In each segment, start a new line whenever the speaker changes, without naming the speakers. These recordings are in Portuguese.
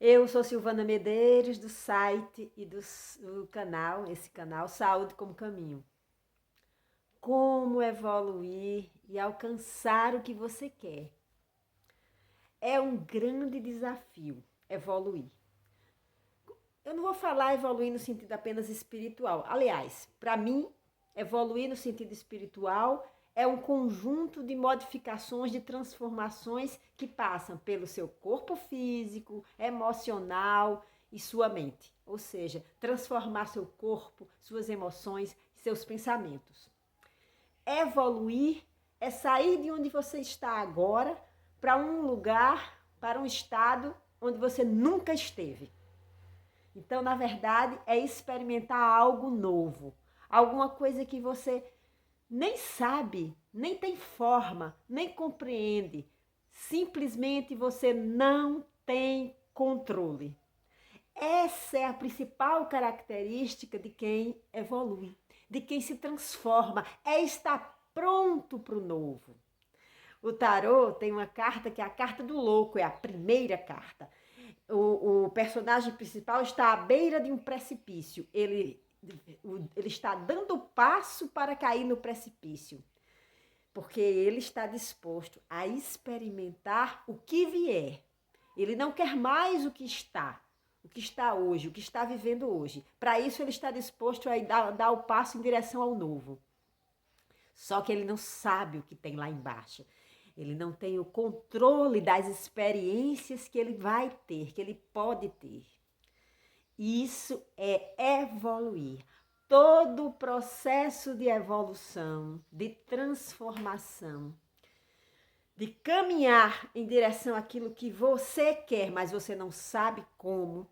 Eu sou Silvana Medeiros, do site e do canal, esse canal Saúde como Caminho. Como evoluir e alcançar o que você quer. É um grande desafio evoluir. Eu não vou falar evoluir no sentido apenas espiritual. Aliás, para mim, evoluir no sentido espiritual é um conjunto de modificações, de transformações que passam pelo seu corpo físico, emocional e sua mente. Ou seja, transformar seu corpo, suas emoções, seus pensamentos. Evoluir é sair de onde você está agora para um lugar, para um estado onde você nunca esteve. Então, na verdade, é experimentar algo novo, alguma coisa que você nem sabe, nem tem forma, nem compreende. Simplesmente você não tem controle. Essa é a principal característica de quem evolui, de quem se transforma, é estar pronto para o novo. O tarô tem uma carta que é a carta do louco, é a primeira carta. O personagem principal está à beira de um precipício. Ele está dando passo para cair no precipício, porque ele está disposto a experimentar o que vier. Ele não quer mais o que está hoje, o que está vivendo hoje. Para isso, ele está disposto a dar o passo em direção ao novo. Só que ele não sabe o que tem lá embaixo. Ele não tem o controle das experiências que ele vai ter, que ele pode ter. Isso é evoluir. Todo o processo de evolução, de transformação, de caminhar em direção àquilo que você quer, mas você não sabe como,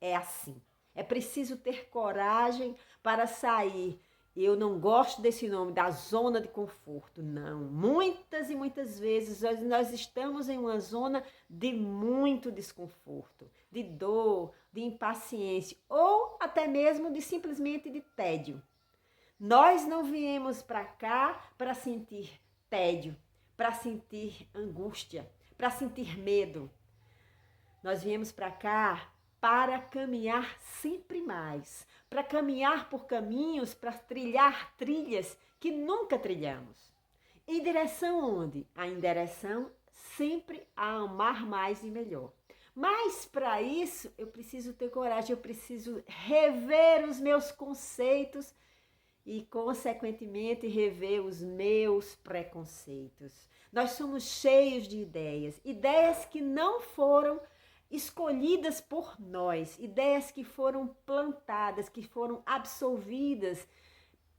é assim. É preciso ter coragem para sair. Eu não gosto desse nome, da zona de conforto, não. Muitas e muitas vezes nós estamos em uma zona de muito desconforto, de dor, de impaciência ou até mesmo de simplesmente de tédio. Nós não viemos para cá para sentir tédio, para sentir angústia, para sentir medo. Nós viemos para cá para caminhar sempre mais, para caminhar por caminhos, para trilhar trilhas que nunca trilhamos. Em direção onde? Em direção sempre a amar mais e melhor. Mas para isso eu preciso ter coragem, eu preciso rever os meus conceitos e, consequentemente, rever os meus preconceitos. Nós somos cheios de ideias, ideias que não foram escolhidas por nós, ideias que foram plantadas, que foram absorvidas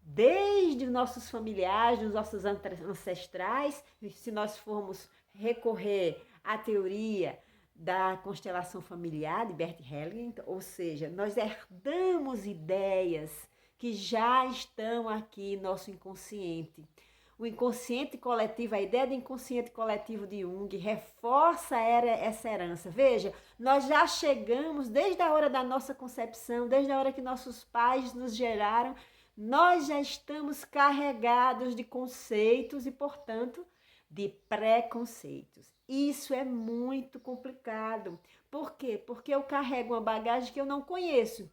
desde os nossos familiares, dos nossos ancestrais. Se nós formos recorrer à teoria da constelação familiar de Bert Hellinger, ou seja, nós herdamos ideias que já estão aqui no nosso inconsciente. O inconsciente coletivo, a ideia do inconsciente coletivo de Jung reforça essa herança. Veja, nós já chegamos desde a hora da nossa concepção, desde a hora que nossos pais nos geraram, nós já estamos carregados de conceitos e, portanto, de preconceitos. Isso é muito complicado. Por quê? Porque eu carrego uma bagagem que eu não conheço.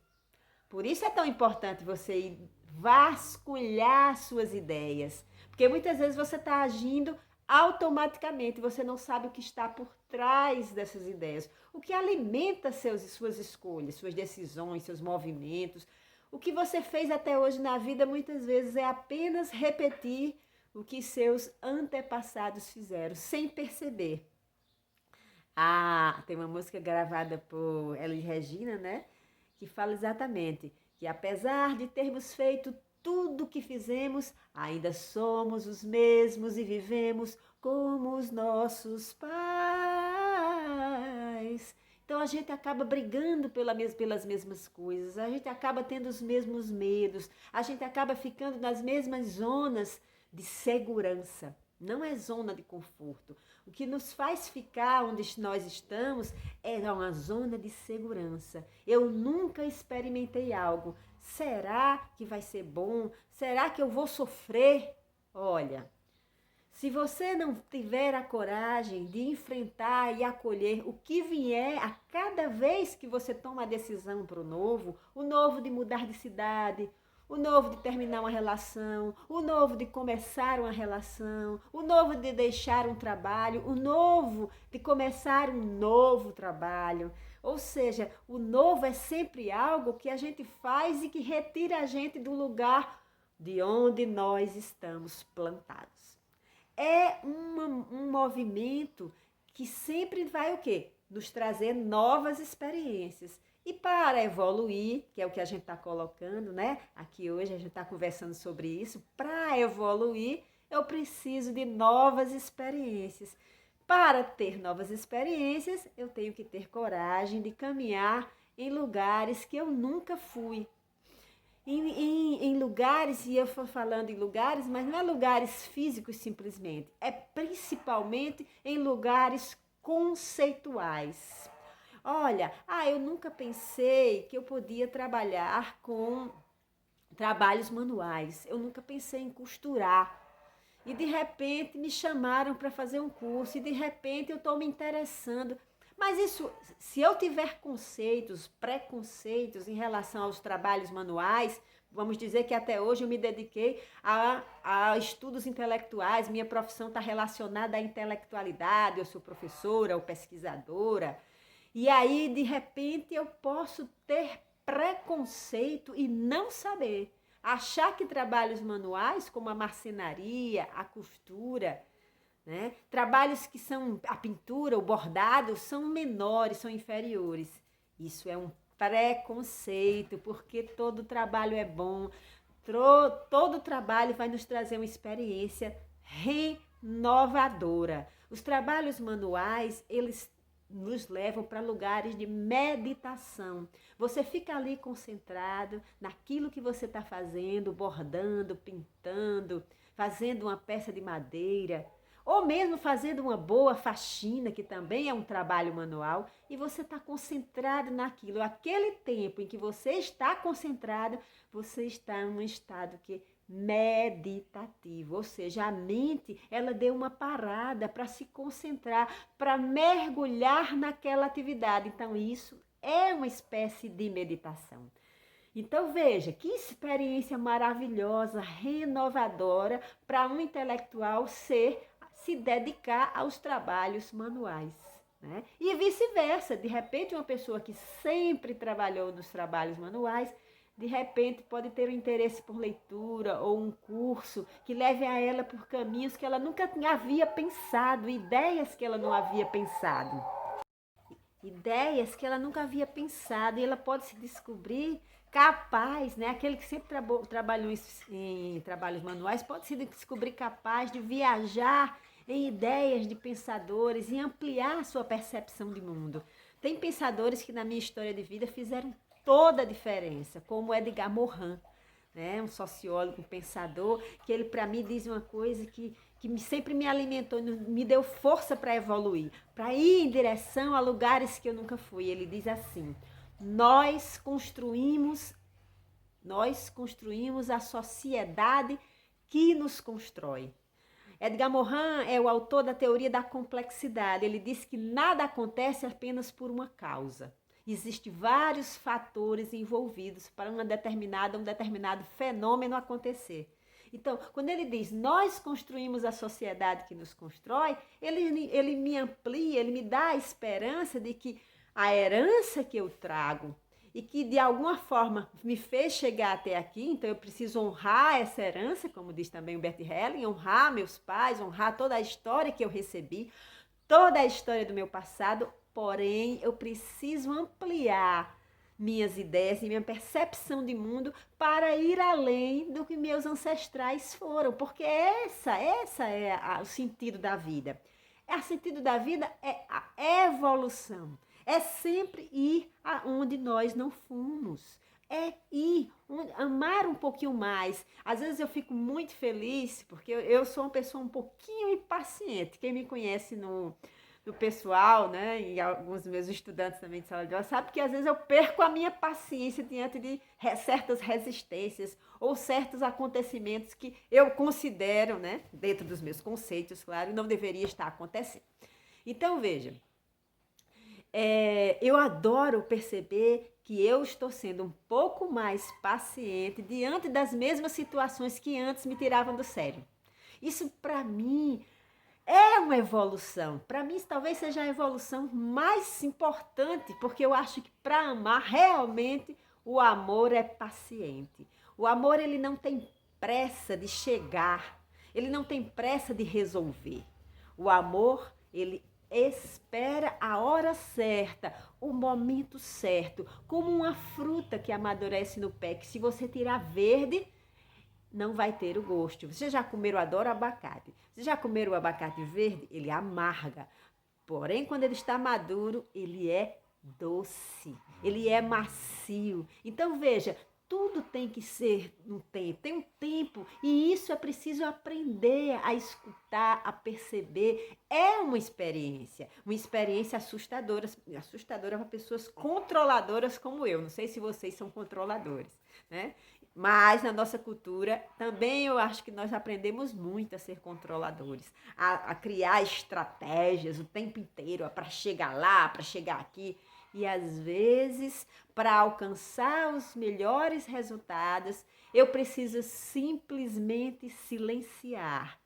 Por isso é tão importante você vasculhar suas ideias. Porque muitas vezes você está agindo automaticamente, você não sabe o que está por trás dessas ideias. O que alimenta suas escolhas, suas decisões, seus movimentos. O que você fez até hoje na vida muitas vezes é apenas repetir o que seus antepassados fizeram, sem perceber. Tem uma música gravada por Elis Regina, né? Que fala exatamente que apesar de termos feito tudo o que fizemos, ainda somos os mesmos e vivemos como os nossos pais. Então a gente acaba brigando pelas mesmas coisas, a gente acaba tendo os mesmos medos, a gente acaba ficando nas mesmas zonas de segurança. Não é zona de conforto. O que nos faz ficar onde nós estamos é uma zona de segurança. Eu nunca experimentei algo. Será que vai ser bom? Será que eu vou sofrer? Olha, se você não tiver a coragem de enfrentar e acolher o que vier a cada cada vez que você toma a decisão para o novo de mudar de cidade, o novo de terminar uma relação, o novo de começar uma relação, o novo de deixar um trabalho, o novo de começar um novo trabalho. Ou seja, o novo é sempre algo que a gente faz e que retira a gente do lugar de onde nós estamos plantados. É um movimento que sempre vai o quê? Nos trazer novas experiências. E para evoluir, que é o que a gente está colocando, né? Aqui hoje a gente está conversando sobre isso. Para evoluir, eu preciso de novas experiências. Para ter novas experiências, eu tenho que ter coragem de caminhar em lugares que eu nunca fui. Em lugares, e eu estou falando em lugares, mas não é lugares físicos simplesmente, é principalmente em lugares conceituais. Olha, eu nunca pensei que eu podia trabalhar com trabalhos manuais, eu nunca pensei em costurar. E de repente me chamaram para fazer um curso, e de repente eu estou me interessando. Mas isso, se eu tiver preconceitos em relação aos trabalhos manuais, vamos dizer que até hoje eu me dediquei a estudos intelectuais, minha profissão está relacionada à intelectualidade, eu sou professora ou pesquisadora, e aí de repente eu posso ter preconceito e não saber. Achar que trabalhos manuais, como a marcenaria, a costura, né? Trabalhos que são a pintura, o bordado, são menores, são inferiores. Isso é um preconceito, porque todo trabalho é bom, todo trabalho vai nos trazer uma experiência renovadora. Os trabalhos manuais, eles nos levam para lugares de meditação. Você fica ali concentrado naquilo que você está fazendo, bordando, pintando, fazendo uma peça de madeira, ou mesmo fazendo uma boa faxina, que também é um trabalho manual, e você está concentrado naquilo. Aquele tempo em que você está concentrado, você está em um estado que meditativo, ou seja, a mente, ela deu uma parada para se concentrar, para mergulhar naquela atividade. Então, isso é uma espécie de meditação. Então, veja, que experiência maravilhosa, renovadora para um intelectual se dedicar aos trabalhos manuais, né? E vice-versa, de repente uma pessoa que sempre trabalhou nos trabalhos manuais, de repente pode ter um interesse por leitura ou um curso que leve a ela por caminhos que ela nunca havia pensado, ideias que ela não havia pensado. Ideias que ela nunca havia pensado, e ela pode se descobrir capaz, né? Aquele que sempre trabalhou em trabalhos manuais pode se descobrir capaz de viajar em ideias de pensadores e ampliar a sua percepção de mundo. Tem pensadores que na minha história de vida fizeram toda a diferença, como Edgar Morin, né? Um sociólogo, um pensador, que ele para mim diz uma coisa que sempre me alimentou, me deu força para evoluir, para ir em direção a lugares que eu nunca fui. Ele diz assim: nós construímos a sociedade que nos constrói. Edgar Morin é o autor da teoria da complexidade. Ele diz que nada acontece apenas por uma causa. Existem vários fatores envolvidos para um determinado fenômeno acontecer. Então, quando ele diz nós construímos a sociedade que nos constrói, ele me amplia, ele me dá a esperança de que a herança que eu trago e que de alguma forma me fez chegar até aqui, então eu preciso honrar essa herança, como diz também o Bert Helling, honrar meus pais, honrar toda a história que eu recebi, toda a história do meu passado, porém eu preciso ampliar minhas ideias e minha percepção de mundo para ir além do que meus ancestrais foram, porque essa é o sentido da vida. O sentido da vida é a evolução. É sempre ir aonde nós não fomos. É ir, amar um pouquinho mais. Às vezes eu fico muito feliz, porque eu sou uma pessoa um pouquinho impaciente. Quem me conhece no pessoal, né, e alguns meus estudantes também de sala de aula, sabe que às vezes eu perco a minha paciência diante de certas resistências ou certos acontecimentos que eu considero, né, dentro dos meus conceitos, claro, não deveria estar acontecendo. Então, veja, eu adoro perceber que eu estou sendo um pouco mais paciente diante das mesmas situações que antes me tiravam do sério. Isso, para mim, é uma evolução. Para mim, talvez seja a evolução mais importante, porque eu acho que para amar, realmente, o amor é paciente. O amor, ele não tem pressa de chegar, ele não tem pressa de resolver. O amor, ele espera a hora certa, o momento certo, como uma fruta que amadurece no pé, que se você tirar verde, não vai ter o gosto. Você já comeram, eu adoro abacate. Você já comeram o abacate verde? Ele amarga. Porém, quando ele está maduro, ele é doce, ele é macio. Então, veja, tudo tem que ser no tempo, tem um tempo, e isso é preciso aprender a escutar, a perceber. É uma experiência assustadora para pessoas controladoras como eu. Não sei se vocês são controladores, né? Mas na nossa cultura também eu acho que nós aprendemos muito a ser controladores, a criar estratégias o tempo inteiro para chegar lá, para chegar aqui. E às vezes, para alcançar os melhores resultados, eu preciso simplesmente silenciar.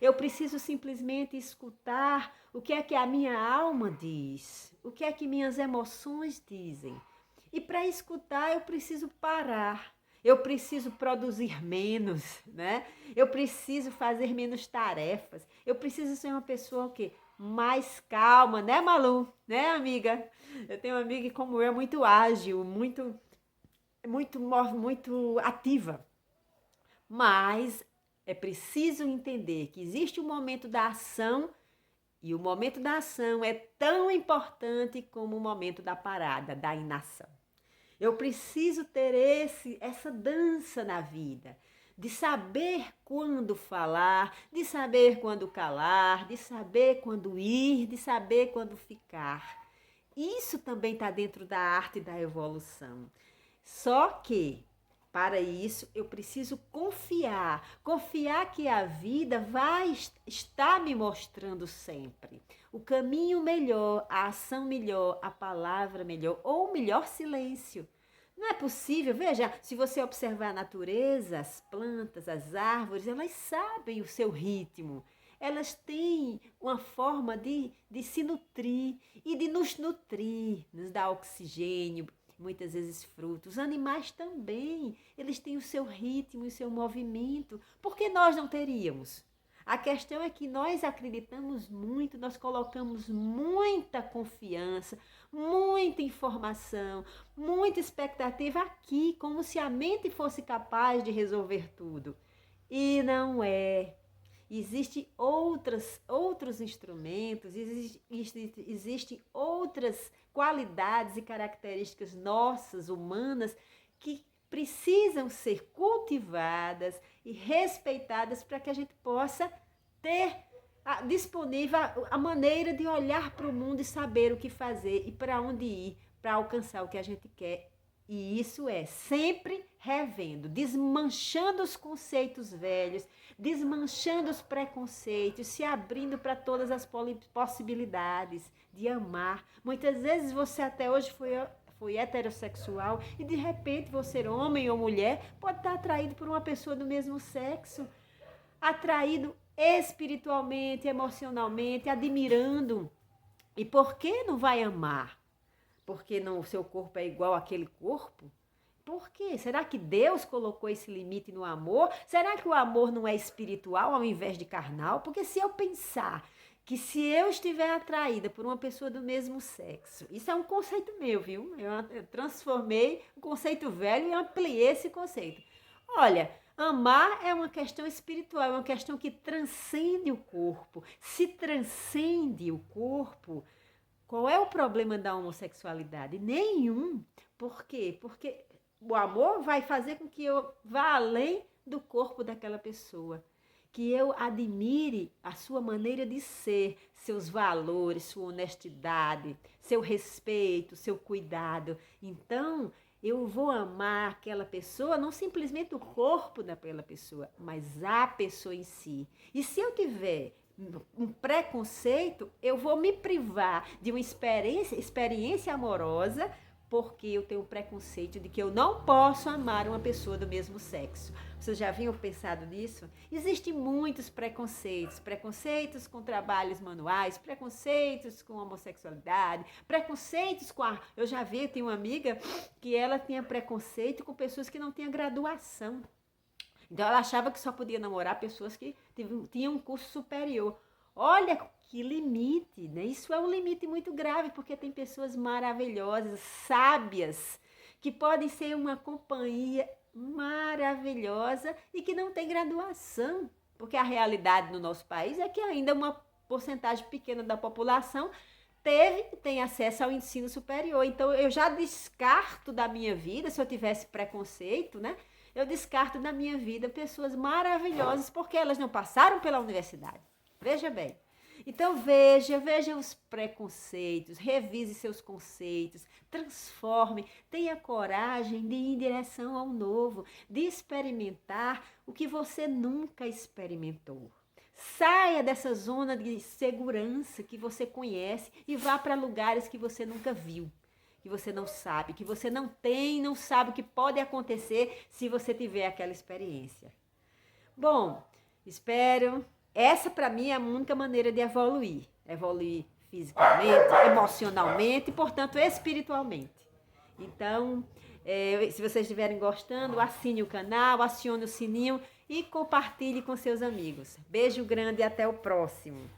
Eu preciso simplesmente escutar o que é que a minha alma diz, o que é que minhas emoções dizem. E para escutar, eu preciso parar. Eu preciso produzir menos, né? Eu preciso fazer menos tarefas. Eu preciso ser uma pessoa o quê? Mais calma, né, Malu? Né, amiga? Eu tenho uma amiga como eu, muito ágil, muito ativa. Mas é preciso entender que existe o momento da ação e o momento da ação é tão importante como o momento da parada, da inação. Eu preciso ter essa dança na vida, de saber quando falar, de saber quando calar, de saber quando ir, de saber quando ficar. Isso também está dentro da arte da evolução. Só que, para isso, eu preciso confiar que a vida vai estar me mostrando sempre o caminho melhor, a ação melhor, a palavra melhor ou o melhor silêncio. Não é possível, veja, se você observar a natureza, as plantas, as árvores, elas sabem o seu ritmo. Elas têm uma forma de se nutrir e de nos nutrir, nos dar oxigênio, muitas vezes frutos. Os animais também, eles têm o seu ritmo e o seu movimento. Por que nós não teríamos? A questão é que nós acreditamos muito, nós colocamos muita confiança, muita informação, muita expectativa aqui, como se a mente fosse capaz de resolver tudo. E não é. Existem outros instrumentos, existem outras qualidades e características nossas, humanas, que precisam ser cultivadas e respeitadas para que a gente possa ter disponível a maneira de olhar para o mundo e saber o que fazer e para onde ir para alcançar o que a gente quer. E isso é sempre revendo, desmanchando os conceitos velhos, desmanchando os preconceitos, se abrindo para todas as possibilidades de amar. Muitas vezes você até hoje foi heterossexual e de repente você, homem ou mulher, pode estar atraído por uma pessoa do mesmo sexo, atraído espiritualmente, emocionalmente, admirando. E por que não vai amar? Porque o seu corpo é igual àquele corpo? Por quê? Será que Deus colocou esse limite no amor? Será que o amor não é espiritual ao invés de carnal? Porque se eu pensar que se eu estiver atraída por uma pessoa do mesmo sexo, isso é um conceito meu, viu? Eu transformei um conceito velho e ampliei esse conceito. Olha, amar é uma questão espiritual, é uma questão que transcende o corpo. Se transcende o corpo, qual é o problema da homossexualidade? Nenhum. Por quê? Porque o amor vai fazer com que eu vá além do corpo daquela pessoa. Que eu admire a sua maneira de ser, seus valores, sua honestidade, seu respeito, seu cuidado. Então, eu vou amar aquela pessoa, não simplesmente o corpo daquela pessoa, mas a pessoa em si. E se eu tiver um preconceito, eu vou me privar de uma experiência amorosa porque eu tenho um preconceito de que eu não posso amar uma pessoa do mesmo sexo. Vocês já haviam pensado nisso? Existem muitos preconceitos. Preconceitos com trabalhos manuais, preconceitos com homossexualidade, preconceitos com a... Eu já vi, eu tenho uma amiga que ela tinha preconceito com pessoas que não tinham graduação. Então ela achava que só podia namorar pessoas que tinham um curso superior. Olha que limite, né? Isso é um limite muito grave, porque tem pessoas maravilhosas, sábias, que podem ser uma companhia maravilhosa e que não tem graduação. Porque a realidade no nosso país é que ainda uma porcentagem pequena da população tem acesso ao ensino superior. Então eu já descarto da minha vida, se eu tivesse preconceito, né? Eu descarto da minha vida pessoas maravilhosas porque elas não passaram pela universidade. Veja bem. Então veja os preconceitos, revise seus conceitos, transforme, tenha coragem de ir em direção ao novo, de experimentar o que você nunca experimentou. Saia dessa zona de segurança que você conhece e vá para lugares que você nunca viu, que você não sabe, que você não tem, não sabe o que pode acontecer se você tiver aquela experiência. Bom, espero. Essa para mim é a única maneira de evoluir. Evoluir fisicamente, emocionalmente e, portanto, espiritualmente. Então, se vocês estiverem gostando, assine o canal, acione o sininho e compartilhe com seus amigos. Beijo grande e até o próximo.